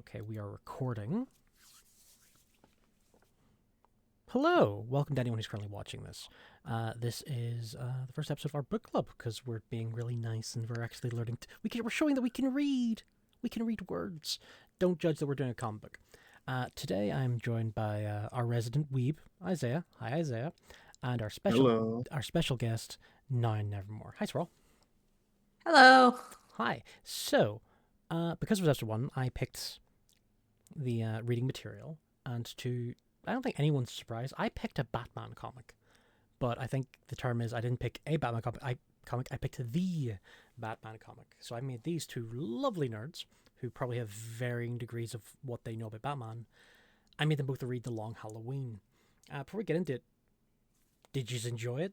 Okay, we are recording. Hello! Welcome to anyone who's currently watching this. This is the first episode of our book club, because we're being really nice and we're actually learning... we're showing that we can read! We can read words. Don't judge that we're doing a comic book. Today I'm joined by our resident weeb, Isaiah. Hi, Isaiah. And our special guest, Now and Nevermore. Hi, Swirl. Hello. Hi. So, because it was episode 1, I picked the reading material, and I don't think anyone's surprised, I picked a Batman comic. But I think the term is I didn't pick a Batman comic, I picked the Batman comic. So I made these two lovely nerds, who probably have varying degrees of what they know about Batman. I made them both read The Long Halloween. Before we get into it, did you enjoy it?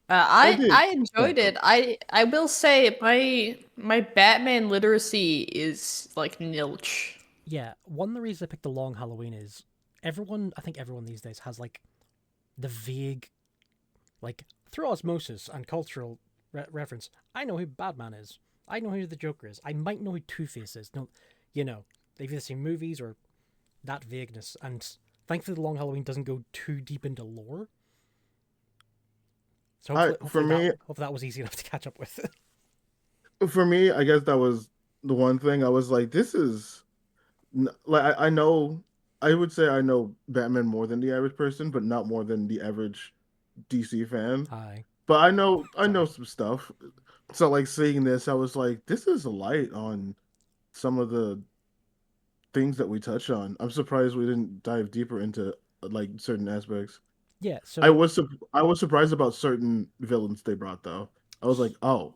I enjoyed it. I will say my Batman literacy is like nilch. Yeah, one of the reasons I picked The Long Halloween is I think everyone these days has like the vague, like through osmosis and cultural reference, I know who Batman is. I know who the Joker is. I might know who Two-Face is. No, they've either seen movies or that vagueness. And thankfully, The Long Halloween doesn't go too deep into lore. So hopefully that was easy enough to catch up with. For me, I guess that was the one thing I was like, this is like I know. I would say I know Batman more than the average person, but not more than the average DC fan. Hi. But I know some stuff. So like seeing this, I was like, this is a light on some of the things that we touch on. I'm surprised we didn't dive deeper into like certain aspects. Yeah, so I was surprised about certain villains they brought though. I was like, oh,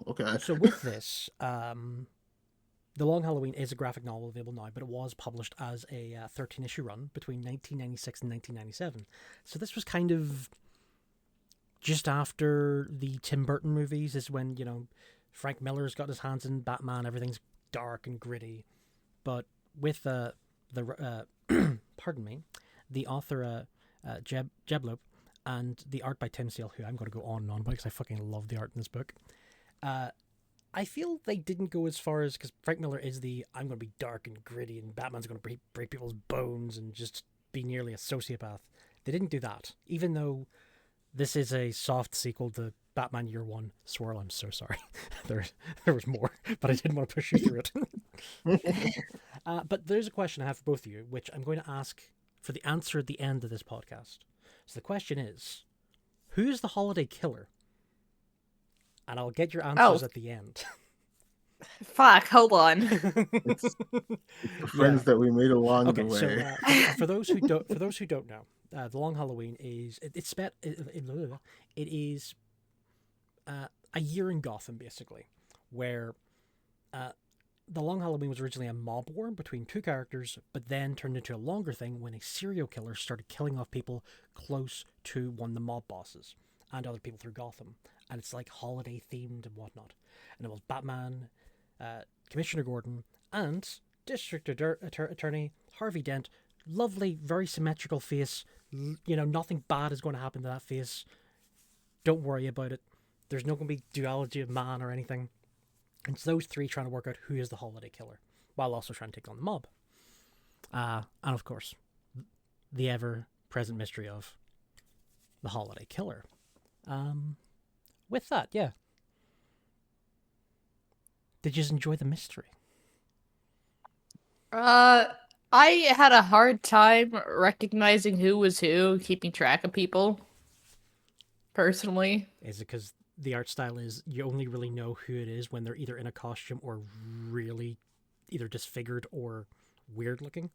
okay. So with this, The Long Halloween is a graphic novel available now, but it was published as a 13-issue run between 1996 and 1997. So this was kind of just after the Tim Burton movies, is when, Frank Miller's got his hands in Batman, everything's dark and gritty. But with pardon me, the author Jeb Loeb and the art by Tim Sale, who I'm going to go on and on about because I fucking love the art in this book. I feel they didn't go as far as, because Frank Miller is I'm going to be dark and gritty and Batman's going to break people's bones and just be nearly a sociopath. They didn't do that, even though this is a soft sequel to Batman Year One. Swirl, I'm so sorry. there was more, but I didn't want to push you through it. But there's a question I have for both of you, which I'm going to ask for the answer at the end of this podcast. So the question is, who is the holiday killer? And I'll get your answers at the end. Fuck, hold on. It's the friends that we made along the way. So, for those who don't know, The Long Halloween is it is a year in Gotham, basically, where The Long Halloween was originally a mob war between two characters, but then turned into a longer thing when a serial killer started killing off people close to one of the mob bosses and other people through Gotham. And it's like holiday themed and whatnot. And it was Batman, Commissioner Gordon, and District Attorney Harvey Dent. Lovely, very symmetrical face. Nothing bad is going to happen to that face. Don't worry about it. There's no going to be duality of man or anything. And it's those three trying to work out who is the holiday killer, while also trying to take on the mob. And of course, the ever-present mystery of the holiday killer. With that, yeah. Did you just enjoy the mystery? I had a hard time recognizing who was who, keeping track of people. Personally. Is it because the art style is you only really know who it is when they're either in a costume or really either disfigured or weird looking?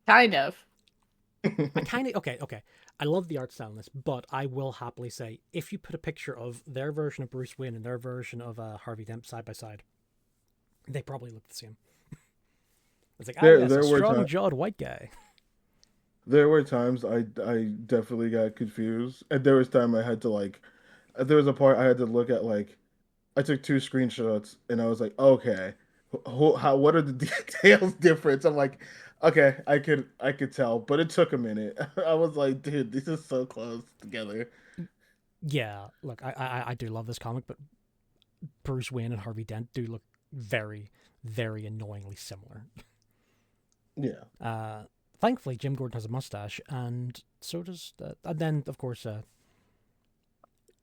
Kind of. Okay. I love the art style in this, but I will happily say, if you put a picture of their version of Bruce Wayne and their version of Harvey Dent side by side, they probably look the same. It's like, yes, a strong-jawed white guy. There were times I definitely got confused, and there was time I had to there was a part I had to look at I took 2 screenshots, and I was like, okay, what are the details difference? I'm like, okay, I could tell, but it took a minute. I was like, dude, this is so close together. Yeah, look, I do love this comic, but Bruce Wayne and Harvey Dent do look very very annoyingly similar. Yeah. Thankfully, Jim Gordon has a mustache, and so does. And then, of course,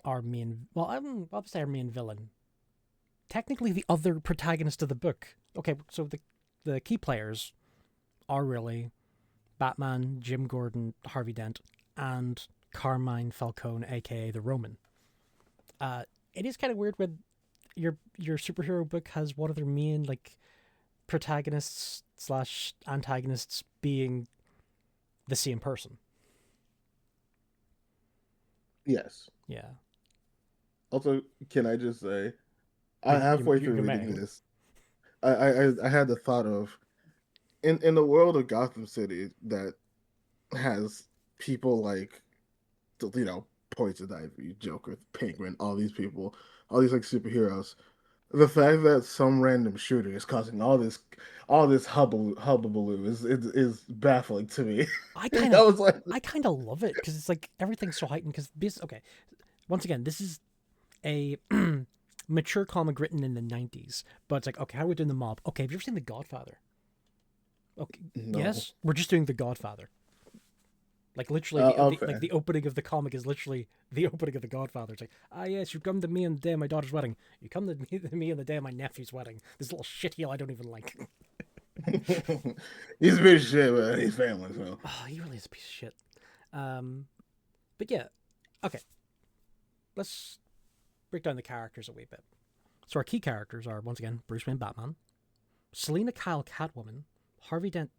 our main. Well, I'm obviously our main villain. Technically, the other protagonist of the book. Okay, so the key players are really Batman, Jim Gordon, Harvey Dent, and Carmine Falcone, aka the Roman. It is kind of weird when your superhero book has one of their main like protagonists slash antagonists being the same person. Yes. Yeah. Also, can I just say, I halfway through reading this, I had the thought of in the world of Gotham City that has people like, you know, Poison Ivy, Joker, Penguin, all these people, all these like superheroes. The fact that some random shooter is causing all this hubbubaloo is baffling to me. I I was like, kind of love it because it's like everything's so heightened. Because okay, once again, this is a mature comic written in the 90s, but it's like, okay, how are we doing the mob? Okay, have you ever seen The Godfather? Okay, no. yes, we're just doing The Godfather. Like literally, okay. like the opening of the comic is literally the opening of The Godfather. It's like, yes, you come to me on the day of my daughter's wedding. You come to me on the day of my nephew's wedding. This little shitheel I don't even like. He's a piece of shit, but he's family, so. Oh, he really is a piece of shit. But yeah, okay. Let's break down the characters a wee bit. So our key characters are, once again, Bruce Wayne Batman, Selena Kyle Catwoman, Harvey Dent,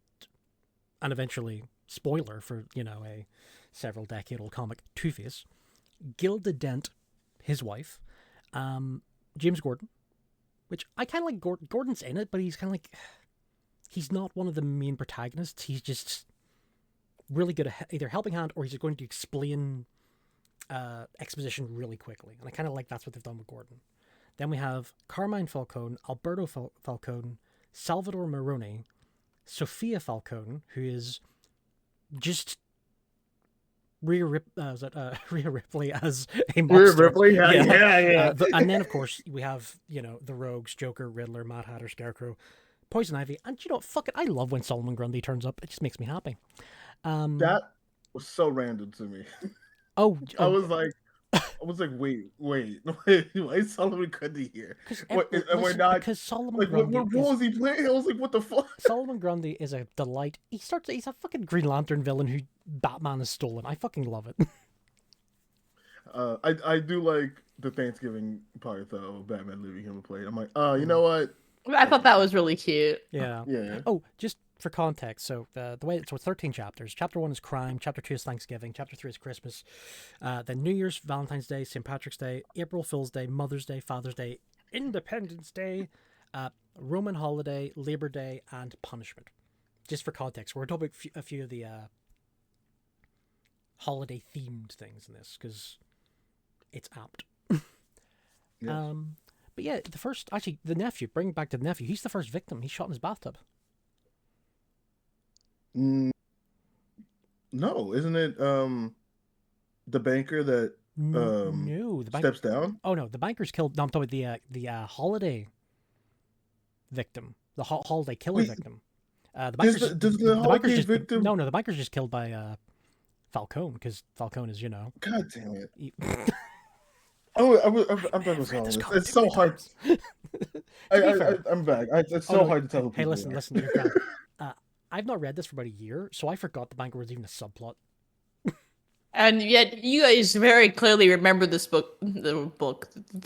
and eventually, spoiler for, a several decade old comic, Two-Face, Gilda Dent, his wife, James Gordon, which I kind of like. Gordon's in it, but he's kind of like, he's not one of the main protagonists. He's just really good at either helping hand or he's going to explain exposition really quickly. And I kind of like that's what they've done with Gordon. Then we have Carmine Falcone, Alberto Falcone, Salvador Maroni, Sophia Falcone, who is just Rhea Ripley as a monster. Rhea Ripley, yeah. And then, of course, we have, the Rogues, Joker, Riddler, Mad Hatter, Scarecrow, Poison Ivy, and fuck it, I love when Solomon Grundy turns up. It just makes me happy. That was so random to me. I was like, wait, why is Solomon Grundy here? We're not because Solomon like, Grundy. what was he playing? I was like, what the fuck? Solomon Grundy is a delight. He's a fucking Green Lantern villain who Batman has stolen. I fucking love it. I do like the Thanksgiving part though. Batman leaving him a plate. I'm like, you know what? I thought that was really cute. Yeah. Yeah. Oh, just for context, so the way it's 13 chapters. Chapter 1 is crime. Chapter 2 is Thanksgiving. Chapter 3 is Christmas. Then New Year's, Valentine's Day, St. Patrick's Day, April Fool's Day, Mother's Day, Father's Day, Independence Day, Roman holiday, Labor Day, and Punishment. Just for context, we're talking about a few of the holiday themed things in this because it's apt. Yes. But yeah, the nephew. Bring back to the nephew. He's the first victim. He's shot in his bathtub. No, isn't it the banker that no, the steps down? Oh no, the banker's killed. No, I'm talking about the holiday victim, the holiday killer victim. The banker's does the holiday just, victim? No, the banker's just killed by Falcone because Falcone is God damn it. I'm back with all this. It's so hard. I'm back. It's so hard to tell. Hey, listen, you're grand. I've not read this for about a year, so I forgot the banker was even a subplot. And yet, you guys very clearly remember the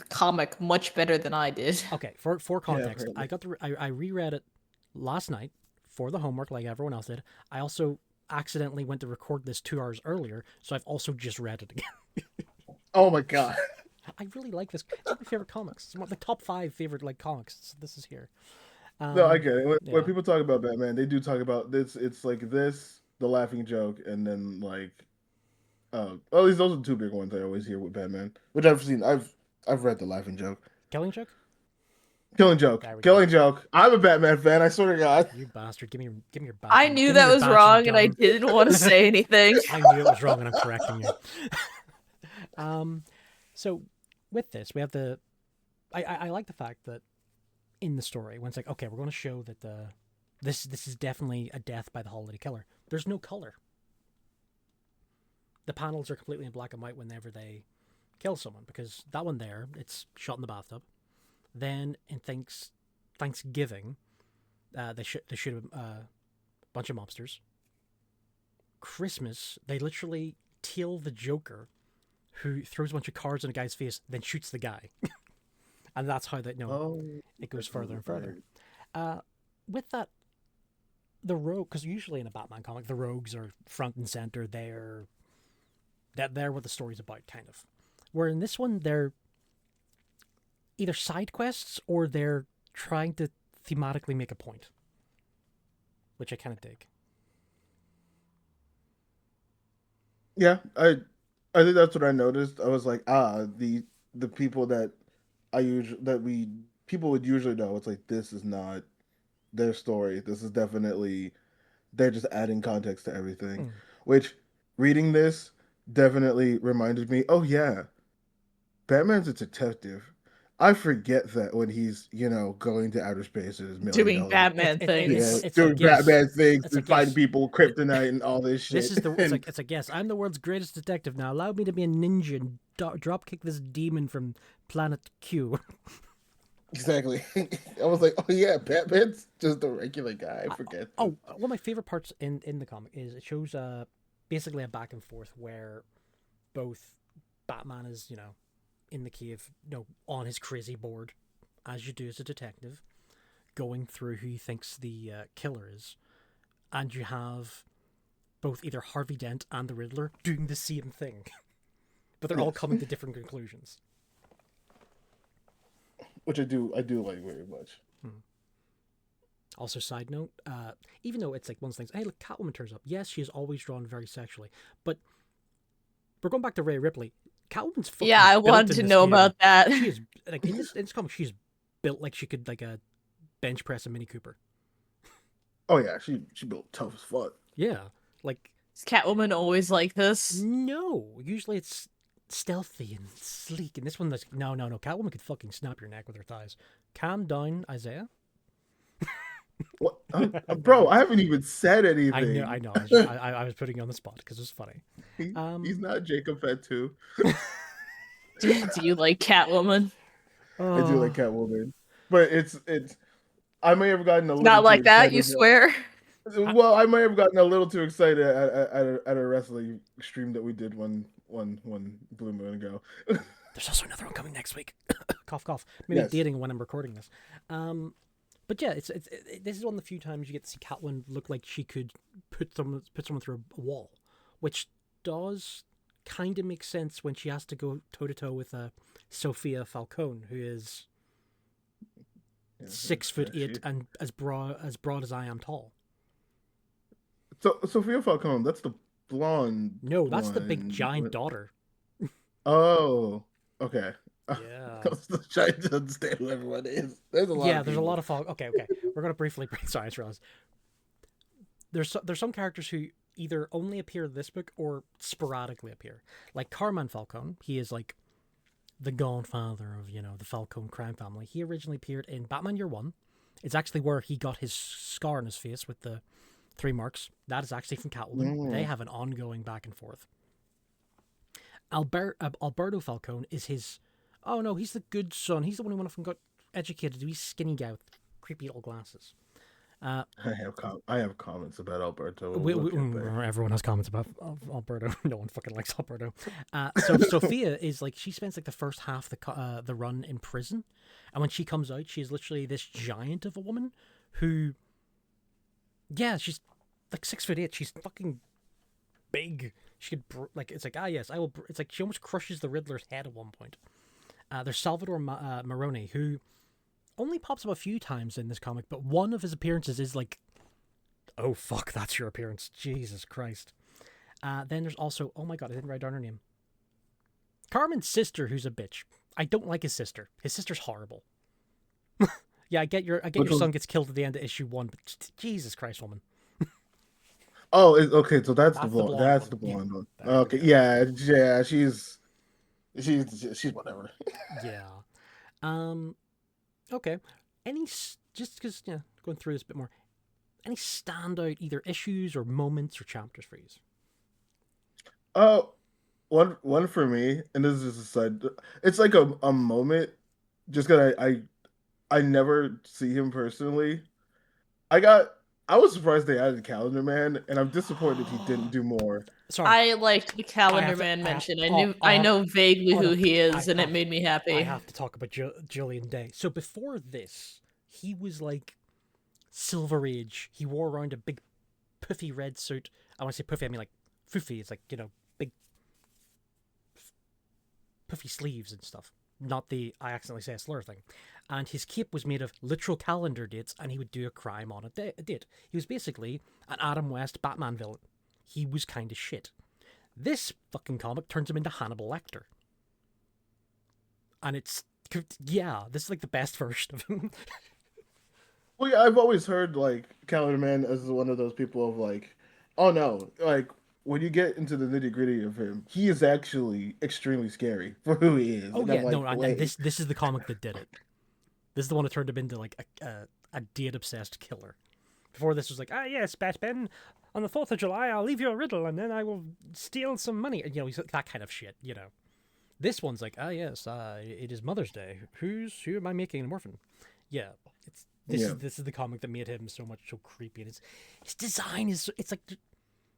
comic, much better than I did. Okay, for context, Yeah, I reread it last night for the homework, like everyone else did. I also accidentally went to record this 2 hours earlier, so I've also just read it again. Oh my god. I really like this. It's one of my favorite comics. It's one of the top 5 favorite comics. So this is here. No, I get it. When people talk about Batman, they do talk about this. It's like this, the laughing joke, and then like, at least those are the 2 big ones I always hear with Batman, which I've seen. I've read the laughing joke, Killing Joke. Killing Joke. I'm a Batman fan. I swear to God. You bastard! Give me your Batman. I knew that was wrong, and I didn't want to say anything. I knew it was wrong, and I'm correcting you. So with this, we have I like the fact that in the story when it's like, okay, we're going to show that this is definitely a death by the holiday killer. There's no color. The panels are completely in black and white whenever they kill someone, because that one there, it's shot in the bathtub. Then in Thanksgiving, they shoot a bunch of mobsters. Christmas, they literally teal the Joker, who throws a bunch of cards in a guy's face, then shoots the guy. And that's how it goes further and further. With that, the rogue, because usually in a Batman comic, the rogues are front and center. They're what the story's about, kind of. Where in this one, they're either side quests or they're trying to thematically make a point, which I kind of dig. Yeah, I think that's what I noticed. I was like, the people that people would usually know. It's like, this is not their story. This is definitely, they're just adding context to everything. Which, reading this definitely reminded me, oh yeah, Batman's a detective. I forget that when he's, going to outer space in his $1 million Doing Batman things. doing Batman things It's and fighting people, kryptonite, and all this shit. This is it's like, yes, I'm the world's greatest detective now. Allow me to be a ninja and drop kick this demon from planet Q. Exactly. I was like, oh yeah, Batman's just a regular guy. I forget. One of my favorite parts in the comic is it shows basically a back and forth where both Batman is, in the cave, on his crazy board, as you do as a detective, going through who he thinks the killer is, and you have both either Harvey Dent and the Riddler doing the same thing, but they're all coming to different conclusions. Which I do like very much. Also, side note, even though it's like one of those things, hey, look, Catwoman turns up. Yes, she is always drawn very sexually, but we're going back to Rhea Ripley. Catwoman's fucking Yeah, I wanted to know about that. She is, like, in this comic, she's built like she could, like, a bench press a Mini Cooper. Oh yeah, she built tough as fuck. Yeah, like, Is Catwoman always like this? no, usually it's stealthy and sleek, and this one, that's no, Catwoman could fucking snap your neck with her thighs. Calm down, Isaiah. What? Bro, I haven't even said anything. I know. I was putting you on the spot because it was funny. He's not Jacob Fett too. Do you like Catwoman? I do like Catwoman, but it's. I may have gotten a little Not too like that, excited. you swear? Well, I may have gotten a little too excited at a wrestling stream that we did one Blue Moon ago. There's also another one coming next week. Cough, cough. Maybe dating when I'm recording this. But yeah, this is one of the few times you get to see Catwoman look like she could put someone through a wall, which does kind of make sense when she has to go toe to toe with Sophia Falcone, who is 6'8" and as broad as I am tall. So Sophia Falcone, that's the blonde. No, that's the one. big giant daughter. Oh, okay. Yeah. I was just trying to understand who everyone is. There's a lot. Yeah, there's a lot of Okay. We're gonna briefly. Sorry, I just realized. There's some characters who either only appear in this book or sporadically appear. Like Carmine Falcone, he is like the godfather of the Falcone crime family. He originally appeared in Batman Year One. It's actually where he got his scar on his face with the 3 marks. That is actually from Catwoman. They have an ongoing back and forth. Alberto Falcone is his. Oh no, he's the good son. He's the one who went off and got educated. He's skinny guy with creepy little glasses. I have comments about Alberto. Everyone has comments about Alberto. No one fucking likes Alberto. So Sophia is like, she spends like the first half the run in prison, and when she comes out, she's literally this giant of a woman who, yeah, she's like 6'8". She's fucking big. She could it's like, yes, I will. It's like she almost crushes the Riddler's head at one point. There's Salvador Maroni, who only pops up a few times in this comic, but one of his appearances is like, oh fuck, that's your appearance, Jesus Christ. Then there's also, oh my god, I didn't write down her name, Carmen's sister, who's a bitch. I don't like his sister. His sister's horrible. Yeah, I get your son gets killed at the end of issue 1, but Jesus Christ, woman. Oh, okay, so that's the blonde. That's the blonde one. Okay, yeah, she's whatever. Yeah. Okay. just because going through this a bit more, any standout either issues or moments or chapters for you? Oh, one for me, and this is just a side. It's like a moment, just because I never see him personally. I got I was surprised they added Calendar Man, and I'm disappointed he didn't do more. Sorry, I liked the I Calendar have to. Man I have. mention. Oh, I know vaguely oh who no! he I is, and it have. made me I happy. have to talk about Julian Day. So before this, he was like Silver Age. He wore around a big puffy red suit. I want to say puffy, I mean like foofy. It's like big puffy sleeves and stuff. Not the I accidentally say a slur thing. And his cape was made of literal calendar dates, and he would do a crime on a date. He was basically an Adam West Batman villain. He was kind of shit. This fucking comic turns him into Hannibal Lecter. And it's, this is like the best version of him. Well, yeah, I've always heard like Calendar Man as one of those people of like, oh no, like when you get into the nitty gritty of him, he is actually extremely scary for who he is. Oh And yeah, I'm like, no, and wait, this is the comic that did it. This is the one that turned him into like a date obsessed killer. Before this was like, yes, Batman, on the 4th of July I'll leave you a riddle and then I will steal some money. He's like that kind of shit. This one's like, yes, it is Mother's Day. Who am I making an orphan? Yeah, this is the comic that made him so creepy. And his design it's like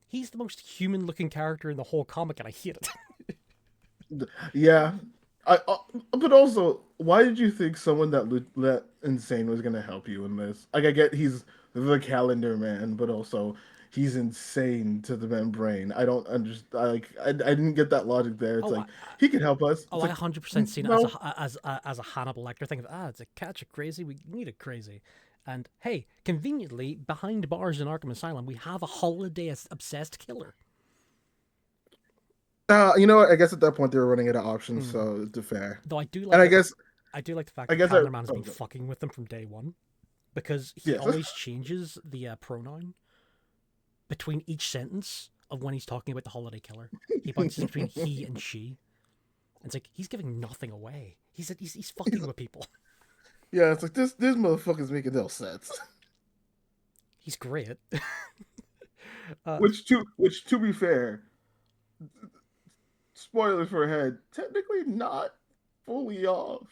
he's the most human looking character in the whole comic, and I hate it. yeah. But also, why did you think someone that insane was gonna help you in this? Like, I get he's the Calendar Man, but also he's insane to the membrane. I don't understand. I didn't get that logic there. It's like he can help us. I It's like, 100% seen no. it as a Hannibal Lecter thing of it's a catch it crazy. We need it crazy, and hey, conveniently behind bars in Arkham Asylum, we have a holiday obsessed killer. You know what? I guess at that point they were running out of options, so it's fair. Though I do like, And I do like the fact I that guess Calendar Man has been fucking with them from day one, because he Yes. always changes the pronoun between each sentence of when he's talking about the holiday killer. He bounces between he and she. And it's like he's giving nothing away. He's fucking with people. Yeah, it's like this motherfucker's making no sense. He's great. Which to be fair, spoilers for ahead, technically not fully off.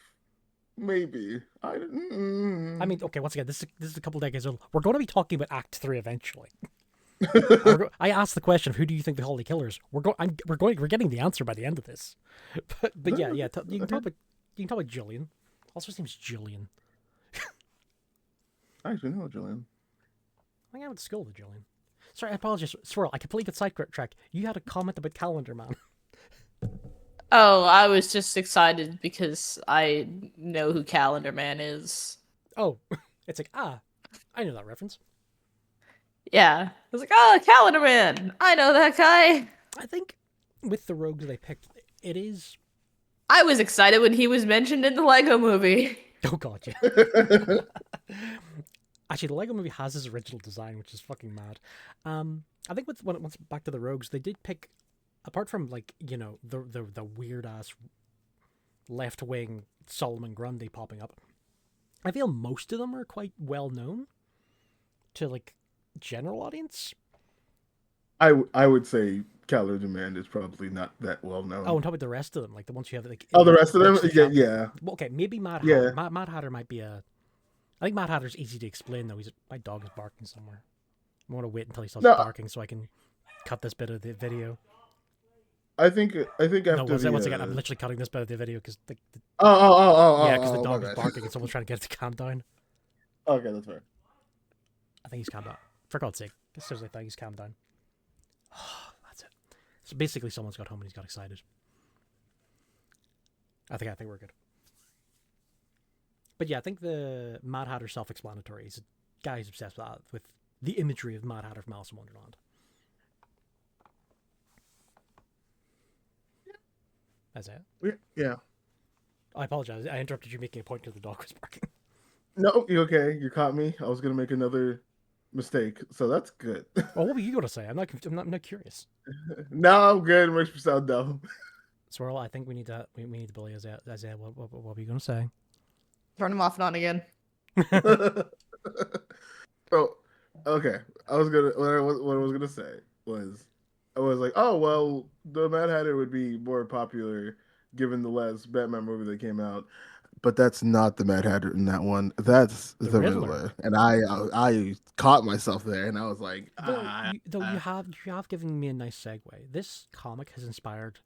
Maybe. I mean, okay, once again, this is a couple decades old. We're going to be talking about Act 3 eventually. I asked the question of who do you think the holy killer is. We're getting the answer by the end of this. But yeah, you can talk about Jillian. Also, his name's Jillian. I actually know Julian. I went to school with Jillian. Sorry, I apologize, Swirl. I completely sidetracked. You had a comment about Calendar Man. Oh, I was just excited because I know who Calendar Man is. Oh, it's like I know that reference. Yeah, I was like, oh, Calendar Man. I know that guy. I think with the rogues they picked, it is. I was excited when he was mentioned in the Lego Movie. Oh god, yeah. Actually, the Lego Movie has his original design, which is fucking mad. I think once back to the rogues, they did pick, apart from like the weird ass left wing Solomon Grundy popping up. I feel most of them are quite well known to like general audience. I would say Calendar Man is probably not that well known. Oh, and talk about the rest of them, like the ones you have like. Oh, the rest of them, yeah. Well, okay, maybe Mad Hatter. Mad Hatter might be a. I think Mad Hatter's easy to explain though. My dog is barking somewhere. I want to wait until he stops barking so I can cut this bit of the video. I think after once again, I'm literally cutting this bit of the video because the the dog is barking and someone's trying to get it to calm down. Okay, that's fair. I think he's calmed down. For God's sake, seriously, I think he's calmed down. That's it. So basically, someone's got home and he's got excited. I think we're good. But yeah, I think the Mad Hatter self-explanatory. He's a guy who's obsessed with the imagery of Mad Hatter from Alice in Wonderland. That's it. Yeah. I apologize. I interrupted you making a point because the dog was barking. No, you okay? You caught me. I was gonna make another mistake, so that's good. Well, what were you gonna say? I'm not curious. No, I'm good. It makes me sound dumb. Swirl, I think we need to bully Isaiah. What were you gonna say? Turn him off and on again. So, okay, what I was gonna say was I was like, oh well, the Mad Hatter would be more popular given the last Batman movie that came out, but that's not the Mad Hatter in that one. That's The the Riddler. Riddler, and I caught myself there, and I was like, You have given me a nice segue. This comic has inspired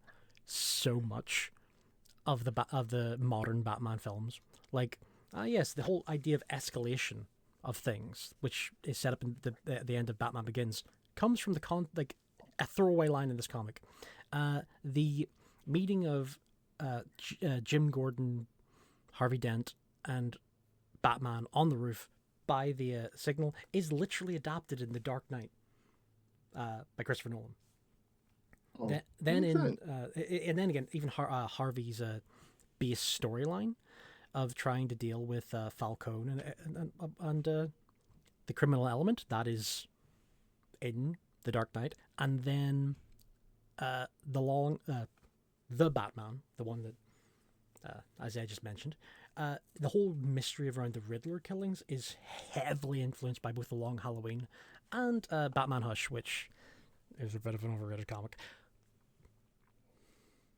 so much of the modern Batman films. Like, yes, the whole idea of escalation of things, which is set up in the end of Batman Begins, comes from like a throwaway line in this comic. The meeting of Jim Gordon, Harvey Dent, and Batman on the roof by the signal is literally adapted in The Dark Knight by Christopher Nolan. oh, Then okay. and then again, even Harvey's base storyline of trying to deal with Falcone and the criminal element that is in The Dark Knight, and then the Batman, the one that as I just mentioned, the whole mystery around the Riddler killings is heavily influenced by both The Long Halloween and Batman Hush, which is a bit of an overrated comic.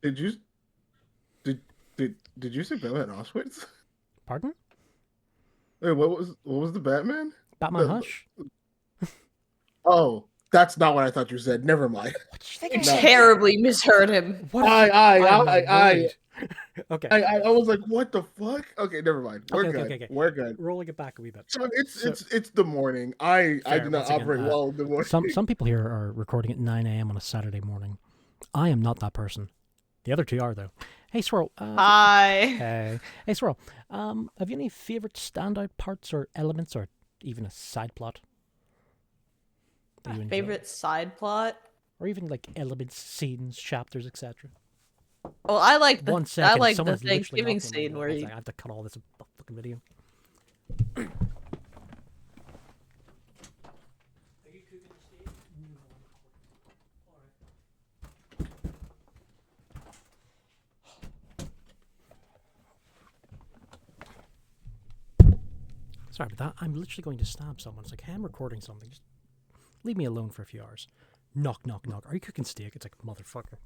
Did you did you say Batman Auschwitz? Pardon? Wait, what was the Batman? Batman The, Hush? oh, that's not what I thought you said. Never mind. What did you think You I said? terribly misheard him. What? I I'm worried. Okay. I was like, what the fuck? Okay, never mind. We're Okay, good. okay, okay. We're good. Rolling it back a wee bit. So So it's the morning. I fair. do not Once again, operate well in the morning. some people here are recording at 9 a.m. on a Saturday morning. I am not that person. The other two are though. Hey Swirl. Hi. Hey Swirl. Have you any favorite standout parts or elements or even a side plot that you enjoy? Favorite side plot? Or even like elements, scenes, chapters, etc. Well, I like the 1 second. I like the Someone's literally Thanksgiving knocking on my scene door. where 1 you. second, I have to cut all this fucking video. Sorry about that. I'm literally going to stab someone. It's like, hey, I'm recording something. Just leave me alone for a few hours. Knock, knock, knock. Are you cooking steak? It's like, motherfucker.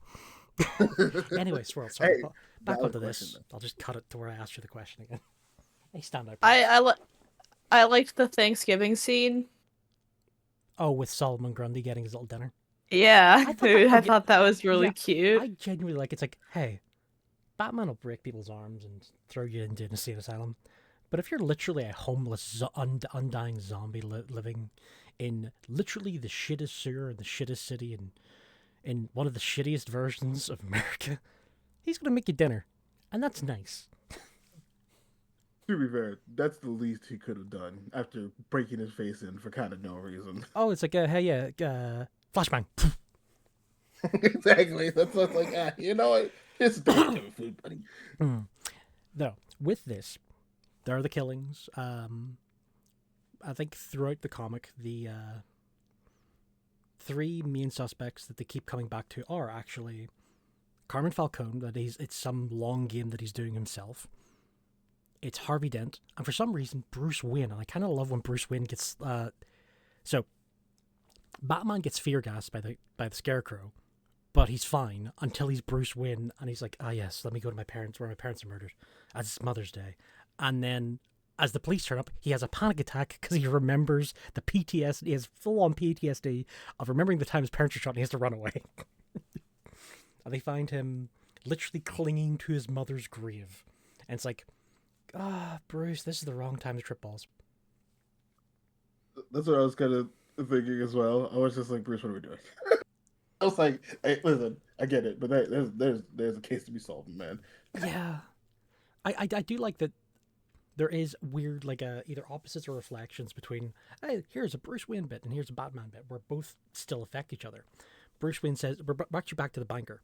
Anyway, Swirl, sorry. Hey, Back valid onto question, this. though. I'll just cut it to where I asked you the question again. Hey, stand up. I liked the Thanksgiving scene. Oh, with Solomon Grundy getting his little dinner. Yeah, I thought that- I thought that was really yeah, cute. I genuinely like. It's like, hey, Batman will break people's arms and throw you into an insane asylum, but if you're literally a homeless, undying zombie living in literally the shittest sewer in the shittest city and in one of the shittiest versions of America, he's gonna make you dinner, and that's nice. To be fair, that's the least he could have done after breaking his face in for kind of no reason. Oh, it's like, hey, yeah, flashbang. Exactly. That's what's like, you know what? It's Thanksgiving food, buddy. No, with this, there are the killings. I think throughout the comic, the three main suspects that they keep coming back to are actually Carmen Falcone. That it's some long game that he's doing himself. It's Harvey Dent, and for some reason, Bruce Wayne. And I kind of love when Bruce Wayne gets. So, Batman gets fear gassed by the Scarecrow, but he's fine until he's Bruce Wayne, and he's like, yes, let me go to my parents, where my parents are murdered, as it's Mother's Day. And then, as the police turn up, he has a panic attack because he remembers the PTSD, he has full-on PTSD of remembering the time his parents were shot and he has to run away. And they find him literally clinging to his mother's grave. And it's like, Bruce, this is the wrong time to trip balls. That's what I was kind of thinking as well. I was just like, Bruce, what are we doing? I was like, hey, listen, I get it, but there's a case to be solved, man. Yeah. I do like that there is weird, like, either opposites or reflections between, hey, here's a Bruce Wayne bit and here's a Batman bit, where both still affect each other. Bruce Wayne says, we're actually back to the banker.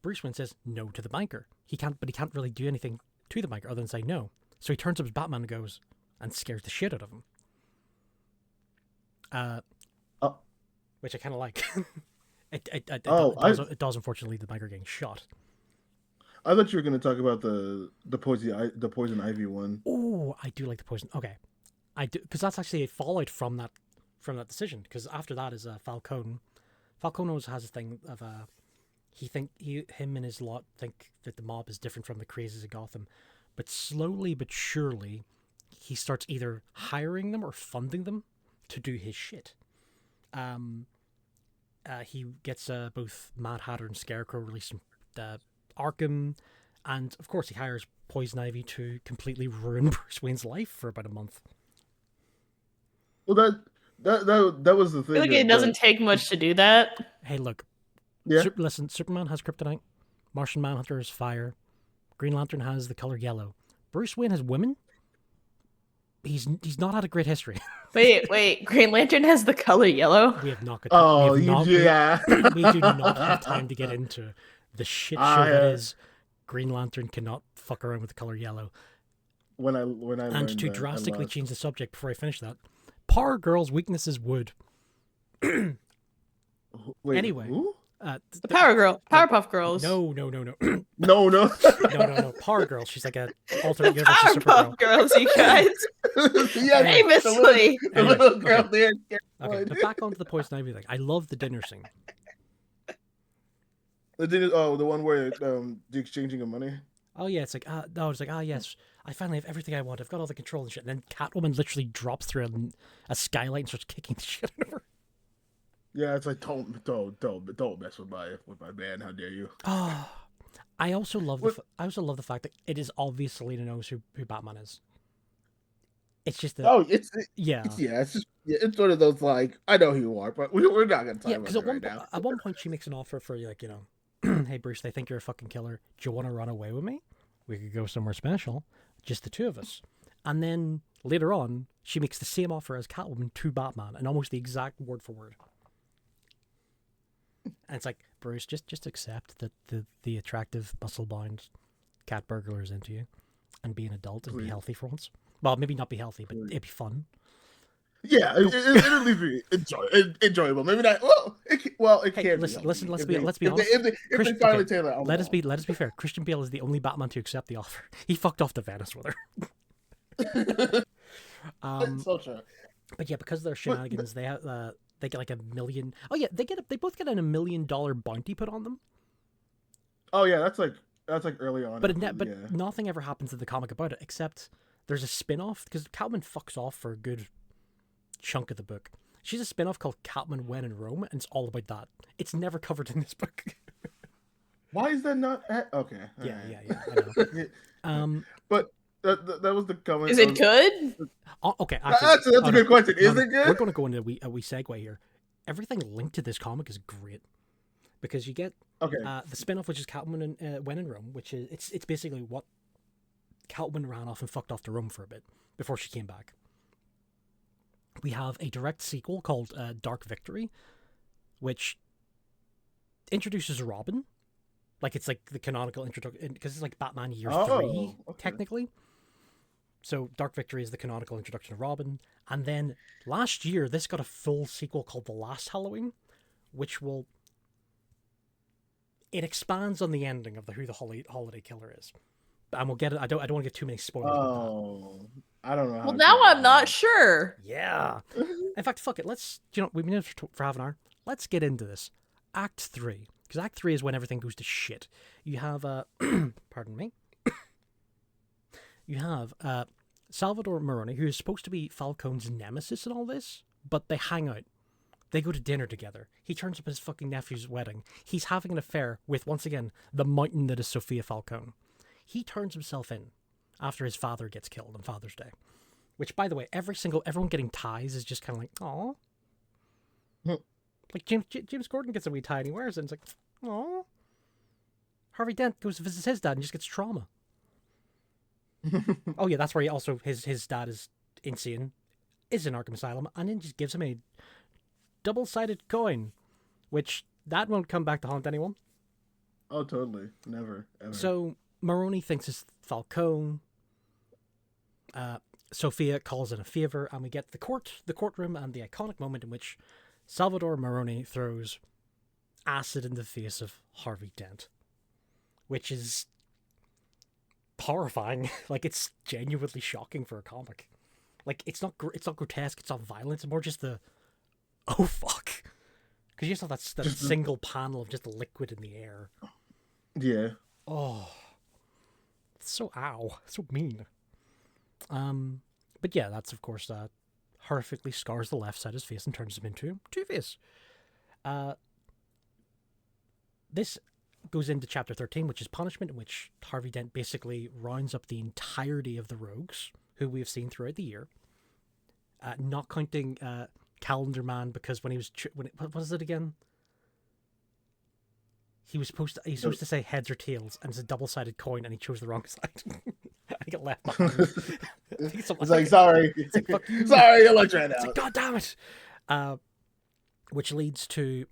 Bruce Wayne says no to the banker. He can't really do anything to the banker other than say no. So he turns up his Batman and goes and scares the shit out of him. Which I kind of like. It does unfortunately lead to the banker getting shot. I thought you were going to talk about the poison ivy one. Oh, I do like the poison. Okay, I do, because that's actually a fallout from that decision. Because after that is Falcone. Falcone always has a thing of him and his lot think that the mob is different from the crazies of Gotham, but slowly but surely, he starts either hiring them or funding them to do his shit. He gets both Mad Hatter and Scarecrow released from Arkham, and of course he hires Poison Ivy to completely ruin Bruce Wayne's life for about a month. Well, that was the I thing. feel like it doesn't take much to do that. Hey, look. Yeah. Listen, Superman has kryptonite. Martian Manhunter has fire. Green Lantern has the color yellow. Bruce Wayne has women. He's not had a great history. Wait. Green Lantern has the color yellow? We have not got Oh, we have not, yeah. we do not have time to get into the shit show that is Green Lantern cannot fuck around with the color yellow. When I And to drastically change the subject before I finish that, Power Girl's weaknesses would. Wait, Anyway, who? The Powerpuff Girls. No. No. No. Power Girl. She's like a alternate universe of Supergirl. Powerpuff Girls, you guys. Yeah, Famously. the little girl okay. there. Okay, but back onto the Poison Ivy thing. I love the dinner scene. The one where the exchanging of money. Oh yeah, it's like yes, I finally have everything I want. I've got all the control and shit. And then Catwoman literally drops through a skylight and starts kicking the shit out of her. Yeah, it's like don't mess with my man. How dare you? Oh, I also love the fact that it is obvious Selena knows who Batman is. It's just that it's one of those like I know who you are, but we're not gonna talk about it right now. At one point she makes an offer for like hey Bruce, they think you're a fucking killer. Do you want to run away with me? We could go somewhere special, just the two of us. And then later on, she makes the same offer as Catwoman to Batman, and almost the exact word for word. And it's like, Bruce, just accept that the attractive, muscle-bound cat burglar is into you, and be an adult and be healthy for once. Well, maybe not be healthy, but it'd be fun. Yeah, it'll at least be enjoyable. Maybe not. Well, it can. Listen. Let's be honest. If they finally say that, let us be fair. Christian Bale is the only Batman to accept the offer. He fucked off to Venice with her. It's so true. But yeah, because of their shenanigans, they get like $1 million. Oh yeah, they both get a $1 million bounty put on them. Oh yeah, that's like early on. But nothing ever happens in the comic about it, except there's a spin-off because Catwoman fucks off for a good chunk of the book. She's a spin-off called Catwoman When in Rome, and it's all about that. It's never covered in this book. Why is that not okay? Yeah, right. I know. But that was the comment. Is it good? Okay, actually, that's a good question. Is it good? We're going to go into a wee segue here. Everything linked to this comic is great because you get the spin-off, which is Catwoman When in Rome, which is it's basically what Catwoman ran off and fucked off to Rome for a bit before she came back. We have a direct sequel called Dark Victory, which introduces Robin. Like, it's like the canonical introduction, because it's like Batman Year 3, technically. So Dark Victory is the canonical introduction of Robin. And then last year, this got a full sequel called The Last Halloween, which it expands on the ending of who the holiday killer is. And we'll get it. I don't want to get too many spoilers. I don't know. Well, now I'm not sure. Yeah. In fact, fuck it. We've been in for half an hour. Let's get into this. Act 3. Because Act 3 is when everything goes to shit. You have, pardon me. You have Salvador Maroni, who is supposed to be Falcone's nemesis in all this, but they hang out. They go to dinner together. He turns up at his fucking nephew's wedding. He's having an affair with, once again, the mountain that is Sophia Falcone. He turns himself in after his father gets killed on Father's Day. Which, by the way, everyone getting ties is just kind of like, aw. Like, James Gordon gets a wee tie and he wears it, and it's like, aw. Harvey Dent goes to visit his dad and just gets trauma. Oh yeah, that's where he also, his dad is insane, is in Arkham Asylum, and then just gives him a double-sided coin, which that won't come back to haunt anyone. Oh, totally. Never, ever. So Maroni thinks it's Falcone. Sophia calls in a favor, and we get the courtroom, and the iconic moment in which Salvador Maroni throws acid in the face of Harvey Dent, which is horrifying. Like, it's genuinely shocking for a comic. Like it's not grotesque, it's not violent. It's more just the oh fuck, because you just have that Just single panel of just the liquid in the air. yeah. Oh, it's so ow, so mean. But yeah, that's of course horrifically scars the left side of his face and turns him into Two-Face. This goes into chapter 13, which is punishment, in which Harvey Dent basically rounds up the entirety of the rogues who we have seen throughout the year, not counting Calendar Man, because when he was what was it again? He's supposed to say heads or tails, and it's a double-sided coin, and he chose the wrong side. I get left behind. I think It's like, sorry. It's like, fuck you. Sorry, I let you It's like, out. God damn it! Which leads to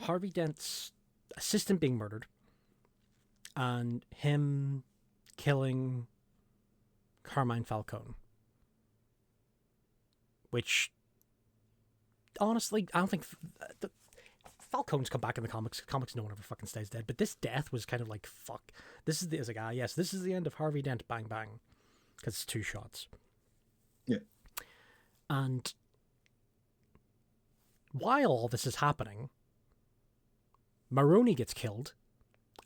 Harvey Dent's assistant being murdered, and him killing Carmine Falcone. Which, honestly, I don't think Falcone's come back in the comics. Comics, no one ever fucking stays dead. But this death was kind of like, fuck. This is it's like, yes, this is the end of Harvey Dent. Bang bang, because it's 2 shots. Yeah. And while all this is happening, Maroney gets killed,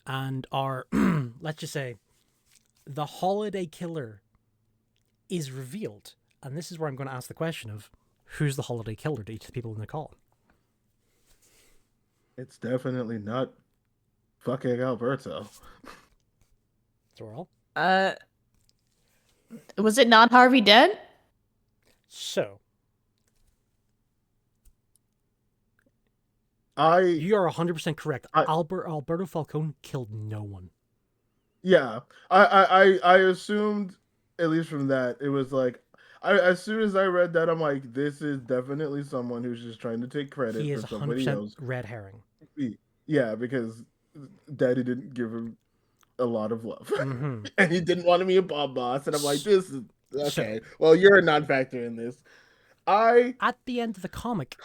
and our let's just say the holiday killer is revealed. And this is where I'm going to ask the question of who's the holiday killer to each of the people in the call. It's definitely not fucking Alberto. Sorrel? Was it not Harvey Dent? So, I you are 100% correct. I- Alberto Falcone killed no one. yeah. I assumed, at least from that, it was like as soon as I read that, I'm like, this is definitely someone who's just trying to take credit He is for somebody 100% else. red herring. Yeah, because Daddy didn't give him a lot of love, Mm-hmm. and he didn't want to be a Bob Boss, and I'm like, this is okay. So- Well, you're a non-factor in this. At the end of the comic,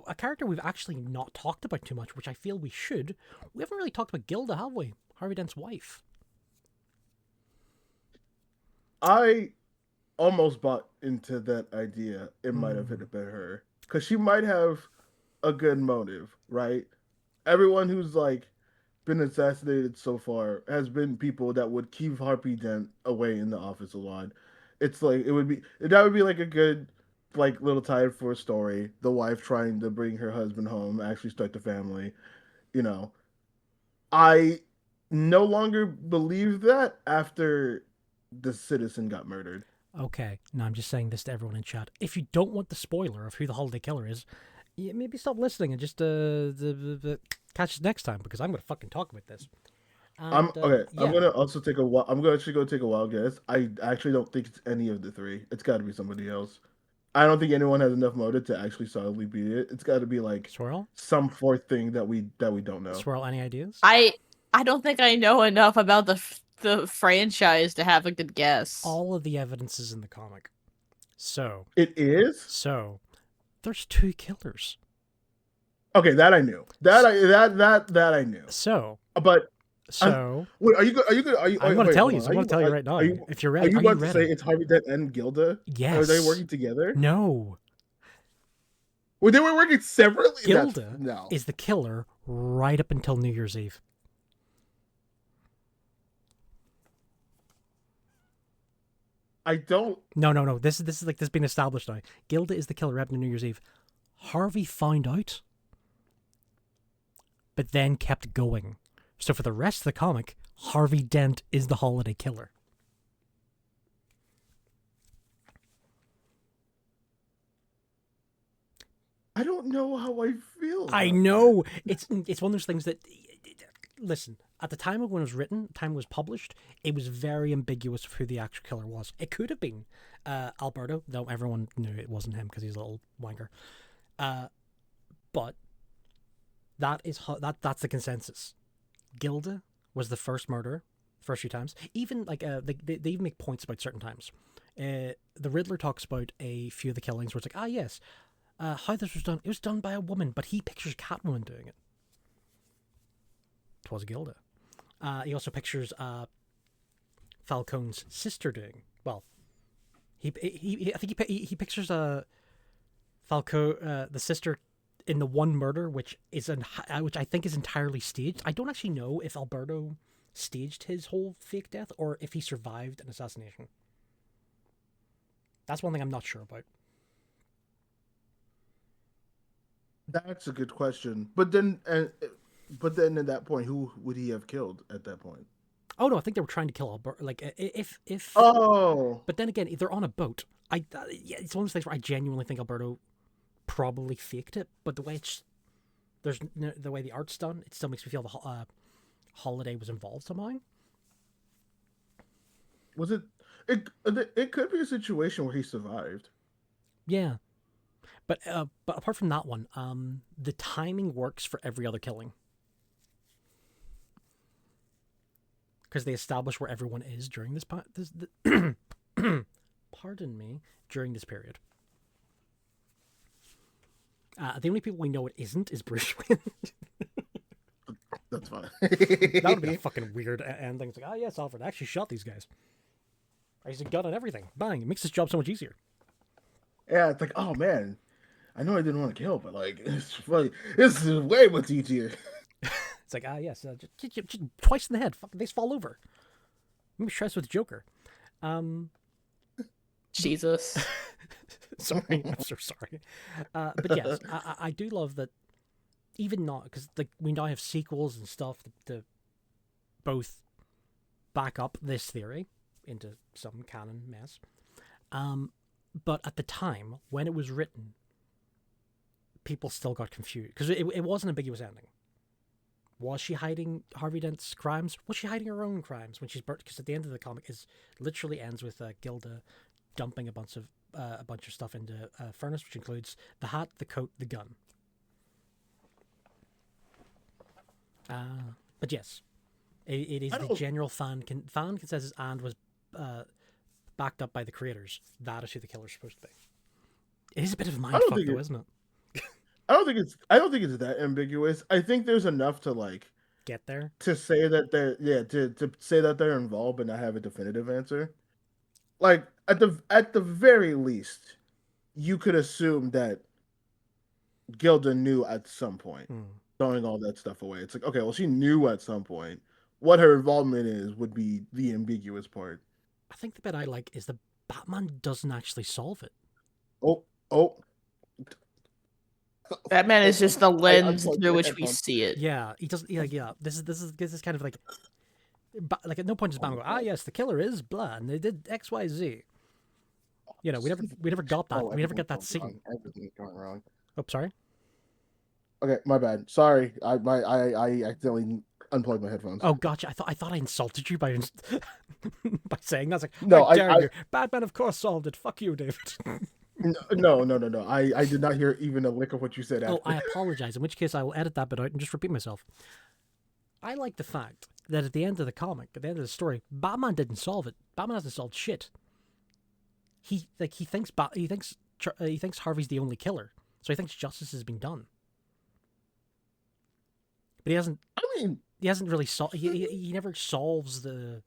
a character we've actually not talked about too much, which I feel we should. We haven't really talked about Gilda, have we? Harvey Dent's wife. I almost bought into that idea. It might have been her, because she might have a good motive, right? Everyone who's like been assassinated so far has been people that would keep Harvey Dent away in the office a lot. It's like that would be like a good like little tie for a story. The wife trying to bring her husband home, actually start the family. You know, I no longer believe that after the citizen got murdered. Okay, now I'm just saying this to everyone in chat. If you don't want the spoiler of who the holiday killer is, maybe stop listening and just catch us next time, because I'm going to fucking talk about this. And, Okay. yeah. I'm gonna also take a. I'm gonna actually go take a wild guess. I actually don't think it's any of the 3. It's got to be somebody else. I don't think anyone has enough motive to actually solidly beat it. It's got to be like Swirl? some 4th thing that we don't know. Swirl, any ideas? I don't think I know enough about the franchise to have a good guess. All of the evidence is in the comic. So, It is? there's 2 killers. Okay, that I knew. That I knew. So, But so wait, are you good? I'm going to tell you. hold I'm on. going to tell you right now. If you're Are ready, you are you about to ready? say it's Harvey Dent and Gilda? Yes. Are they working together? No. Well, they were working separately. Gilda No. is the killer right up until New Year's Eve. I don't. No. This is like this being established now. Gilda is the killer right up until New Year's Eve. Harvey found out, but then kept going. So for the rest of the comic, Harvey Dent is the holiday killer. I don't know how I feel. I about know. It's one of those things that, listen, at the time of when it was written, the time it was published, it was very ambiguous of who the actual killer was. It could have been Alberto, though everyone knew it wasn't him because he's a little wanker. But that's the consensus. Gilda was the first murderer, first few times. Even like they even make points about certain times. The Riddler talks about a few of the killings where it's like, yes, how this was done. It was done by a woman, but he pictures Catwoman doing it. 'Twas Gilda. He also pictures Falcone's sister doing. Well, I think he pictures Falco, the sister, in the one murder, which which I think is entirely staged. I don't actually know if Alberto staged his whole fake death or if he survived an assassination. That's one thing I'm not sure about. That's a good question. But then at that point, who would he have killed at that point? Oh no, I think they were trying to kill Alberto. Like if. Oh, But then again, they're on a boat. Yeah, it's one of those things where I genuinely think Alberto probably faked it. But the way the way the art's done, it still makes me feel the Holiday was involved somehow. was it? It could be a situation where he survived. Yeah, but apart from that one, the timing works for every other killing because they establish where everyone is during this pardon me, during this period. The only people we know it isn't is Bruce Wayne. That's fine. That would be a fucking weird ending. It's like, oh yes, Alfred actually shot these guys. I used a gun and everything. Bang! It makes his job so much easier. Yeah, it's like, oh man, I know I didn't want to kill, but like, it's funny. This is way much easier. It's like, yes, just twice in the head. Fucking, they just fall over. Maybe stress with Joker. Jesus. Sorry, I'm so sorry. But yes, I do love that. Even not because we now have sequels and stuff to both back up this theory into some canon mess. But at the time when it was written, people still got confused because it was an ambiguous ending. Was she hiding Harvey Dent's crimes? Was she hiding her own crimes when she's burnt? Because at the end of the comic, is literally ends with Gilda dumping a bunch of stuff into a furnace, which includes the hat, the coat, the gun. But yes, it is the general fan consensus and was backed up by the creators. That is who the killer's supposed to be. It is a bit of a mindfuck, though, isn't it? I don't think it's that ambiguous. I think there's enough to like get there to say that to say that they're involved but not have a definitive answer. Like at the very least, you could assume that Gilda knew at some point, throwing all that stuff away. It's like, okay, well, she knew at some point. What her involvement is would be the ambiguous part. I think the bit I like is the Batman doesn't actually solve it. Oh. Batman is just the lens through which we see it. Yeah, he doesn't. Yeah. This is kind of like at no point does Batman go, yes, the killer is blah, and they did X, Y, Z. You know, we never got that. We never get that scene. Everything's going wrong. Oh, sorry. Okay, my bad. Sorry, I accidentally unplugged my headphones. Oh, gotcha. I thought I insulted you by by saying that. Like, no, how dare you? Batman, of course, solved it. Fuck you, David. No. I did not hear even a lick of what you said. Oh, I apologize. In which case, I will edit that bit out and just repeat myself. I like the fact that at the end of the comic, at the end of the story, Batman didn't solve it. Batman hasn't solved shit. He thinks Harvey's the only killer, so he thinks justice has been done. But he hasn't. He hasn't really solved. He never solves the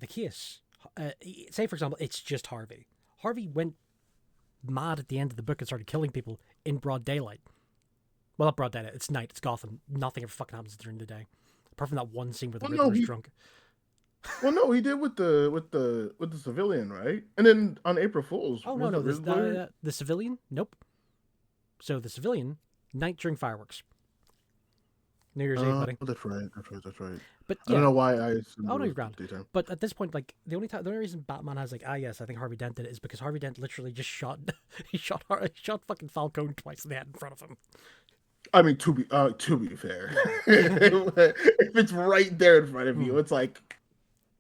case. Say for example, it's just Harvey. Harvey went mad at the end of the book and started killing people in broad daylight. Well, not broad daylight. It's night. It's Gotham. Nothing ever fucking happens during the day, apart from that one scene where the Riddler's drunk. Well, no, he did with the civilian, right? And then on April Fools. Oh no, the civilian. Nope. So the civilian, night during fireworks. New Year's Eve, buddy. That's right. But yeah. I don't know why I. Oh no, you're grand. But at this point, like the only reason Batman has like, yes, I think Harvey Dent did it is because Harvey Dent literally just shot fucking Falcone twice in the head in front of him. I mean, to be fair, if it's right there in front of you, it's like,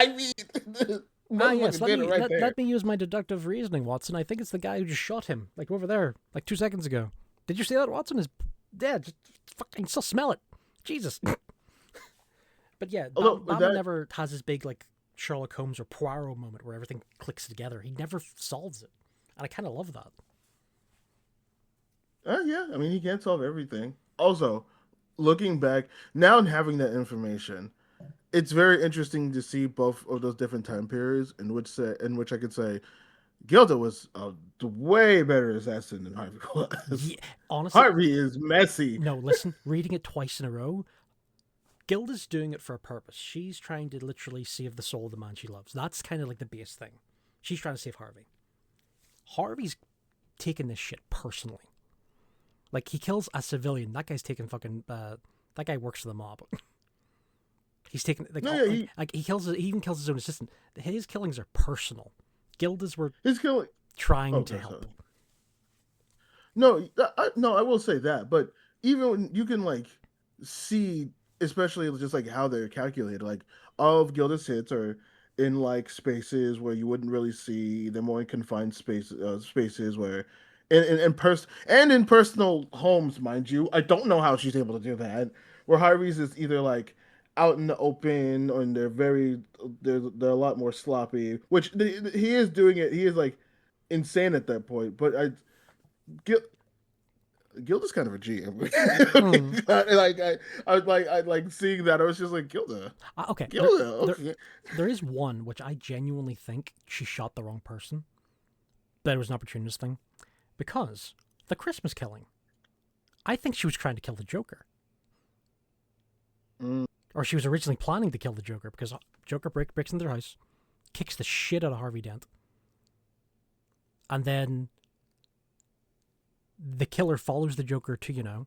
I mean, yes. Let me use my deductive reasoning, Watson. I think it's the guy who just shot him, like over there, like 2 seconds ago. Did you see that? Watson is dead. Just fucking still smell it. Jesus. But yeah, Batman never has this big like Sherlock Holmes or Poirot moment where everything clicks together. He never solves it, and I kind of love that. Yeah, I mean, he can't solve everything. Also, looking back now and having that information, it's very interesting to see both of those different time periods in which I could say Gilda was a way better assassin than Harvey was. Yeah, honestly, Harvey is messy. no, listen, reading it twice in a row, Gilda's doing it for a purpose. She's trying to literally save the soul of the man she loves. That's kind of like the base thing. She's trying to save Harvey. Harvey's taking this shit personally. Like, he kills a civilian. That guy's taking fucking. That guy works for the mob. He's taking like, No, yeah, he kills. He even kills his own assistant. His killings are personal. Gilda's were he's killing. trying to Okay, help. so no, no, I will say that, but even when you can like see, especially just like how they're calculated, like all of Gilda's hits are in like spaces where you wouldn't really see. They're more in confined spaces where, in personal homes, mind you. I don't know how she's able to do that. Where Harvey's is either like out in the open, or they're a lot more sloppy. Which he is doing it. He is like insane at that point, but Gil, Gilda's kind of a G. Mm. I like seeing that. I was just like Gilda, Okay, Gilda. Okay. there is one which I genuinely think she shot the wrong person. That it was an opportunist thing, because the Christmas killing, I think she was trying to kill the Joker, Mm, or she was originally planning to kill the Joker because Joker breaks into their house, kicks the shit out of Harvey Dent, and then the killer follows the Joker to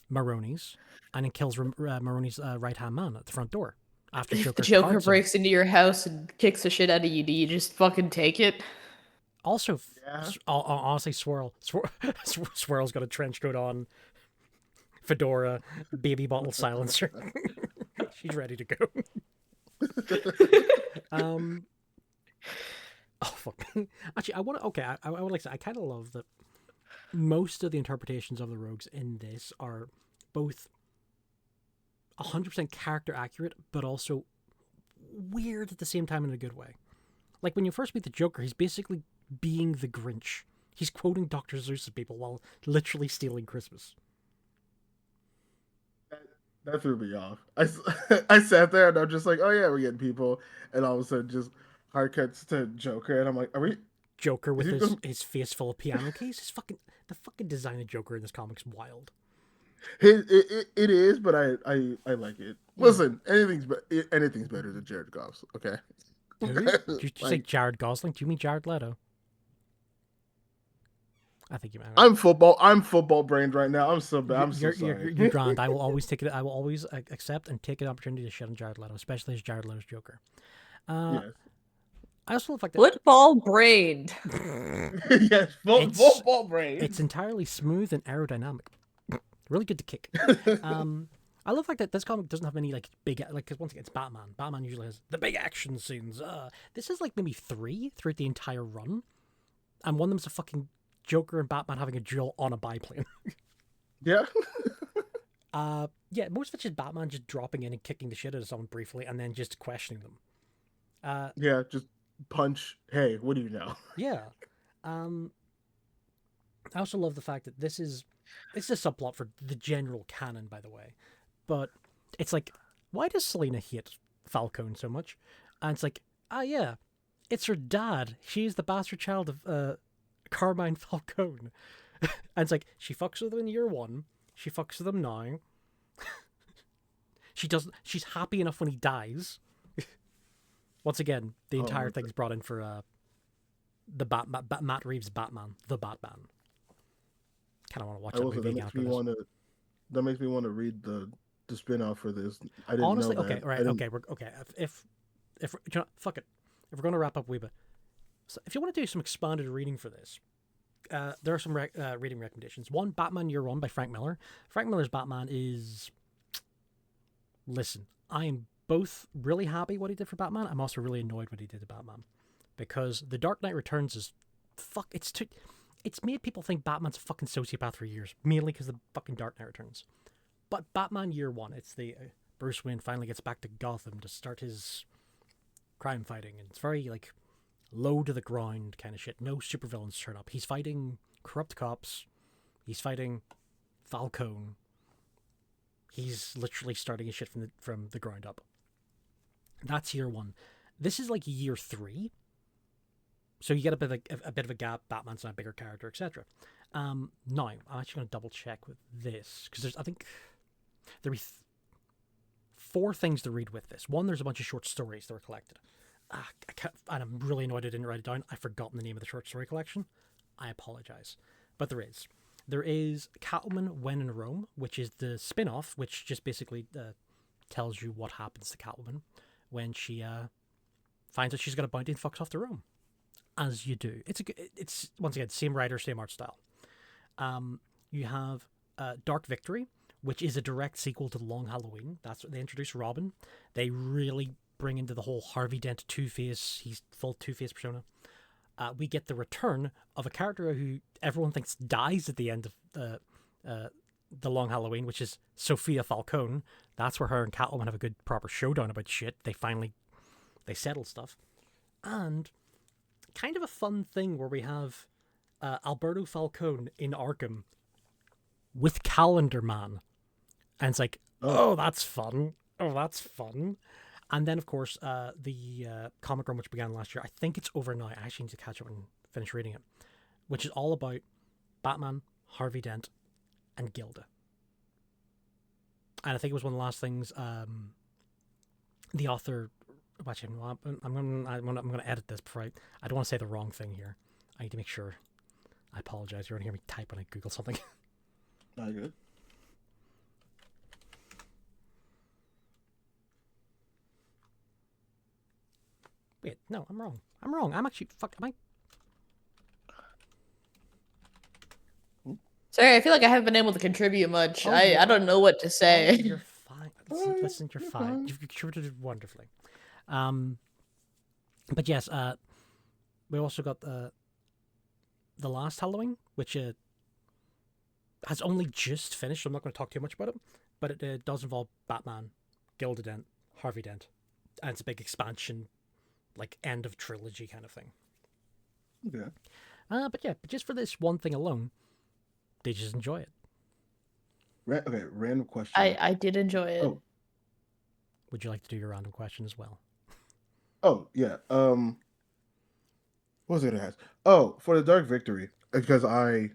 Maroney's, and then kills Maroney's right hand man at the front door after If Joker the Joker cards him. breaks into your house and kicks the shit out of you, do you just fucking take it? Also, yeah. honestly, Swirl's got a trench coat on, fedora, baby bottle silencer. She's ready to go. um. Oh fuck. Actually, I want to. Okay, I would like to say I kind of love that most of the interpretations of the rogues in this are both 100% character accurate, but also weird at the same time in a good way. Like when you first meet the Joker, he's basically being the Grinch. He's quoting Dr. Seuss at people while literally stealing Christmas. That threw me off. I sat there and I'm just like, oh yeah, we're getting people, and all of a sudden just hard cuts to Joker, and I'm like, are we? Joker Is with he going? his face full of piano keys. The fucking design of Joker in this comic's wild. It is, but I like it. Listen, anything's better than Jared Goff's. Okay. Who? Did you say Like, Jared Gosling? Do you mean Jared Leto? I think you meant. I'm football brained right now. I'm so bad. I'm so sorry. You're grand. I will always take it. I will always accept and take an opportunity to shit on Jared Leto, especially as Jared Leto's Joker. Yes. I also love the fact that Football brained. Yes. Football brain. it's entirely smooth and aerodynamic. Really good to kick. I love the fact that this comic doesn't have any like big because once again it's Batman. Batman usually has the big action scenes. This is like maybe 3 throughout the entire run, and one of them's a fucking Joker and Batman having a duel on a biplane. Yeah. Yeah, most of it's just Batman just dropping in and kicking the shit out of someone briefly, and then just questioning them. Yeah. Just punch. Hey, what do you know? Yeah. I also love the fact that it's a subplot for the general canon, by the way, but it's like, why does Selena hate Falcone so much? And it's like, yeah, it's her dad. She's the bastard child of Carmine Falcone. And it's like, she fucks with him in year 1. She fucks with him now. She's happy enough when he dies. Once again, the entire thing's brought in for the Matt Reeves Batman, the Batman. Kind of want to watch that movie again after this. That makes me want to read the spin-off for this. I didn't Honestly, know that. okay, right, okay, if fuck it, if we're going to wrap up a wee bit, so if you want to do some expanded reading for this, there are some reading recommendations. One, Batman Year One by Frank Miller. Frank Miller's Batman is. Listen, I am both really happy what he did for Batman. I'm also really annoyed what he did to Batman, because The Dark Knight Returns is it's made people think Batman's a fucking sociopath for years, mainly because the fucking Dark Knight Returns. But Batman Year One, it's the Bruce Wayne finally gets back to Gotham to start his crime fighting, and it's very like low to the ground kind of shit. No supervillains turn up. He's fighting corrupt cops. He's fighting Falcone. He's literally starting his shit from the ground up. That's year 1. This is like year 3. So you get a bit of a gap. Batman's now a bigger character, etc. Now I'm actually going to double check with this because I think there be 4 things to read with this. 1, there's a bunch of short stories that were collected. And I'm really annoyed I didn't write it down. I've forgotten the name of the short story collection. I apologize, but there is. There is Catwoman When in Rome, which is the spin-off, which just basically tells you what happens to Catwoman when she finds out she's got a bounty and fucks off to Rome. As you do. It's once again, same writer, same art style. You have Dark Victory, which is a direct sequel to The Long Halloween. That's what they introduced Robin. They really bring into the whole Harvey Dent Two-Face, he's full Two-Face persona. We get the return of a character who everyone thinks dies at the end of The Long Halloween, which is Sophia Falcone. That's where her and Catwoman have a good proper showdown about shit. They settle stuff. And kind of a fun thing where we have Alberto Falcone in Arkham with Calendar Man. And it's like, oh, that's fun. Oh, that's fun. And then, of course, the comic run, which began last year, I think it's over now. I actually need to catch up and finish reading it, which is all about Batman, Harvey Dent, and Gilda. And I think it was one of the last things the author... Actually, I'm going to edit this before I don't want to say the wrong thing here. I need to make sure. I apologize. You're going to hear me type when I Google something. Not good. Wait, no, I'm wrong. I'm actually... Fuck, am I... Sorry, I feel like I haven't been able to contribute much. Oh, I don't know what to say. Oh, you're fine. Listen, you're fine. You've contributed wonderfully. But yes, we also got the last Halloween, which has only just finished. So I'm not going to talk too much about it, but it does involve Batman, Gilda Dent, Harvey Dent, and it's a big expansion, like end of trilogy kind of thing. Okay. But just for this one thing alone, they just enjoy it. Okay, random question. I did enjoy it. Oh. Would you like to do your random question as well? Oh, yeah. What was I gonna ask? Oh, for the Dark Victory, because I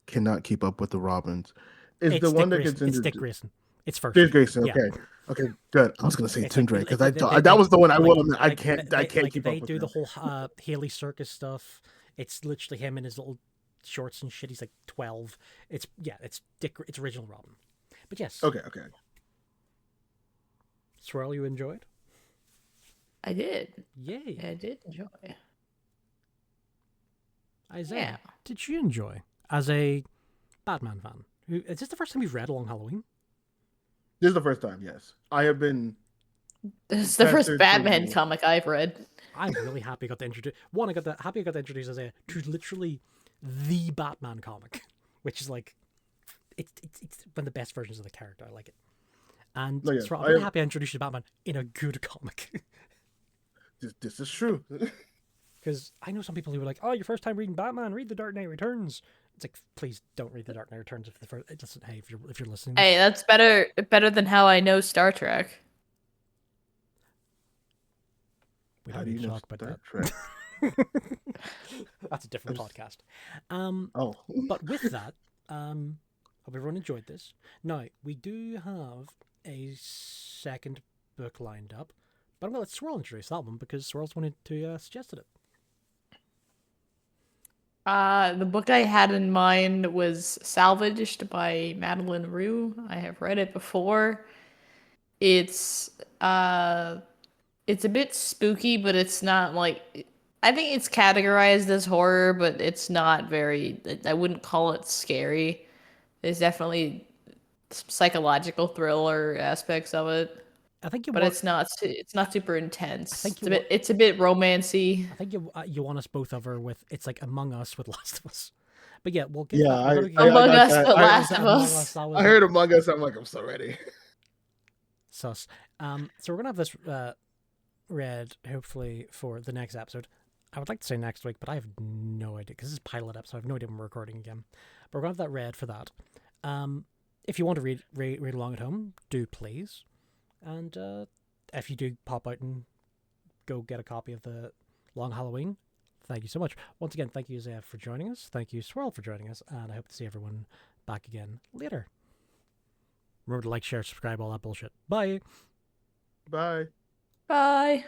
cannot keep up with the Robins. Is the one that gets into... It's Dick Grayson. It's first. Dick Grayson, okay. Yeah. Okay, good. I was gonna say It's Tim like- Drake, because like, that was the one I will like- admit, I like, can't they keep up with do him. the whole Haley Circus stuff. It's literally him in his little shorts and shit. He's like 12. It's it's original Robin. But yes. Okay. Swirl, you enjoyed? I did. Yay. I did enjoy. Isaiah, Yeah. did you enjoy as a Batman fan? Is this the first time you've read Long Halloween? This is the first time, yes. I have been... This is the first Pestered Batman to- comic I've read. I'm really happy I got to introduce... One, I got to introduce Isaiah to literally the Batman comic, which is like... It's one of the best versions of the character. I like it. And No, yeah, so I'm really happy I introduced you to Batman in a good comic. This is true. Because I know some people who are like, oh, your first time reading Batman, read The Dark Knight Returns. It's like, please don't read The Dark Knight Returns if the first... It doesn't... Hey, if you're listening... Hey, that's better than how I know Star Trek. We How don't do need you to know talk about Star that. Trek? That's a different podcast. Oh. But with that, hope everyone enjoyed this. Now, we do have a second book lined up, but I'm going to let Swirl introduce that one because Swirl's wanted to suggested it. The book I had in mind was Salvaged by Madeline Rue. I have read it before. It's a bit spooky, but it's not like... I think it's categorized as horror, but it's not very... I wouldn't call it scary. There's definitely some psychological thriller aspects of it. I think you But want, it's not super intense. think It's a bit romancy. I think you want us both over with it's like Among Us with Last of Us. But yeah, we'll get Yeah, that. We're I gonna Among got Us, that. but I- Last of Among Us. that was I heard Among Us, I'm like, I'm so ready. sus. So we're gonna have this read hopefully for the next episode. I would like to say next week, but I have no idea because this is pilot episode. I have no idea when we're recording again. But we're gonna have that read for that. if you want to read along at home, do please. And if you do pop out and go get a copy of the Long Halloween, thank you so much. Once again, thank you, Zaya, for joining us. Thank you, Swirl, for joining us. And I hope to see everyone back again later. Remember to like, share, subscribe, all that bullshit. Bye. Bye. Bye.